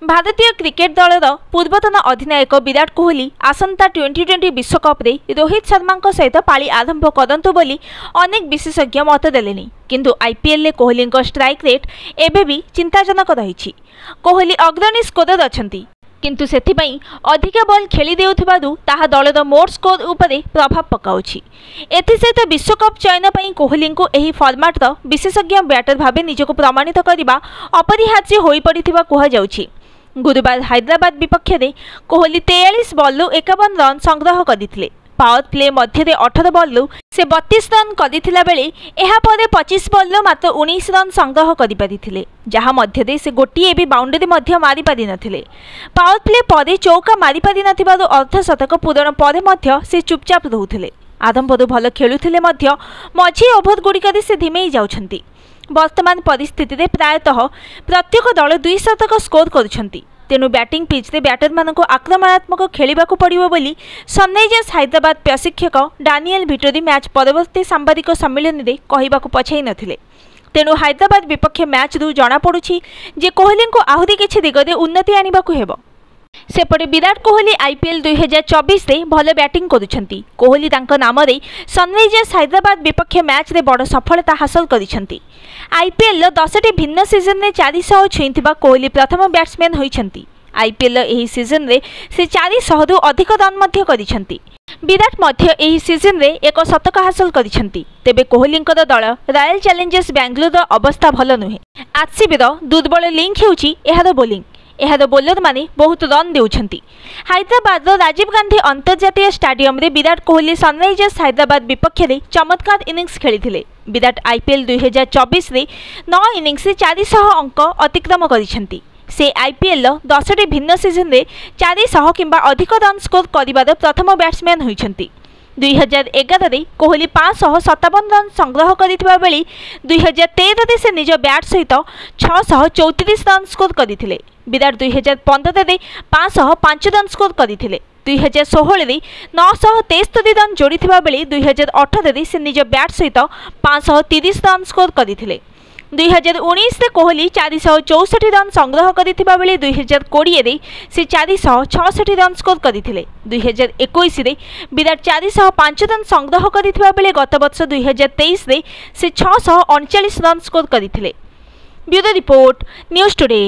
भारतीय क्रिकेट दलर पूर्वतन अधिनायक विराट कोहली आसंता टी20 विश्वकप रे रोहित शर्मा सहित पाली आरंभ करंतु बोली अनेक विशेषज्ञ मत देलेनी। किंतु आईपीएल रे कोहली स्ट्राइक रेट एबे भी चिंताजनक रही। कोहली अग्रणी स्कोरर अछंती, किंतु सेथिपई अधिक बॉल खेली देउथिबारु ताहा दलर मोर स्कोर उपरे प्रभाव पकाउछि। एथिसहित विश्वकप चयन पई कोहली को एही फॉर्मेट रो विशेषज्ञ बैटर भाबे निजको प्रमाणित करिबा अपरिहार्य होई पड़िथिबा कुहा जाउछि। गुरुवार हैदराबाद विपक्ष में कोहली 43 बॉल 51 रन संग्रह करते। पावर प्ले मध्य 18 बॉल से 32 रन करथिला बेले एहा परे 25 बॉल मात्र 19 रन संग्रह करिपारिथिले, जहा मध्य से गोटिए भी बाउंड्री मध्य मारी पारि नथिले। पावर प्ले परे चौका मारी पारि नथिबारु अर्धशतक पूरण परे मध्य से चुपचाप रहुथिले। आरंभरू भल खेलुथिले मध्य मझी ओभर गुड़िकरे से धिमेई जाउछंती। वर्तमान परिस्थिति रे प्रायतः प्रत्येक दल 2 शतक स्कोर करुछंती। तेणु बैटिंग पिच रे बैटर मानक आक्रमणात्मक खेलिबाकू पड़िबो बोली सनराइजर्स हैदराबाद प्रशिक्षक डानियल भिटोरी मैच परवर्ती सांबादिक सम्मेलन रे कहिबाकू पछाई नथिले। तेणु हैदराबाद विपक्ष मैच रु जना पड़ुछि जे कोहली को आहुरी किछि दिगरे उन्नति आनिबाकू हेबो। सेपटे विराट कोहली आईपीएल 2024 रे भल बैटिंग करुछंती। कोहली तांको नाम रे सनराइजर्स हैदराबाद विपक्ष मैच रे बड़ सफलता हासिल करिछंती। आईपीएल 10टी भिन्न सीजन रे 400 छुईथिबा कोहली प्रथम बैट्समैन होइछंती। आईपीएल एही सीजन रे से 400 रु अधिक रन मध्य करिछंती। विराट मध्य एही सीजन रे एक शतक हासिल करिछंती। तेबे कोहलींकर दल रॉयल चैलेंजर्स बेंगलुरु अवस्था भल नुहे। आरसीबी दुर्बल लिंक हेउची एहार बोलिंग। एहार बोलर माने बहुत रन देउछंती। हैदराबाद राजीव गांधी अंतर्जातीय स्टेडियम रे विराट कोहली सनराइजर्स हैदराबाद विपक्ष रे चमत्कार इनिंग्स खेलिथिले। विराट आईपीएल 2024 रे 9 इनिंग्स रे 400 अंक अतिक्रम करिछंती। से आईपीएल 10टी भिन्न सीजन रे 400 किंबा अधिक रन स्कोर करिबार प्रथम बैट्समैन होइछंती। 2011 रे कोहली 557 रन संग्रह करिथिबा बेली 2013 रे से निज बैट सहित 634 रन स्कोर करिथिले। विराट 2015 रे 505 रन स्कोर करिथिले। 2016 रे 973 रन जोड़िथिबा बेली 2018 रे से निज बैट सहित 530 रन स्कोर करिथिले। 2019 रे कोहली 464 रन संग्रह करिथिबा बेली 2020 रे से 466 रन स्कोर करिथिले। 2021 रे विराट 405 रन संग्रह करिथिबा बेली गत वर्ष 2023 रे से 639 रन स्कोर करिथिले। Bureau report news today.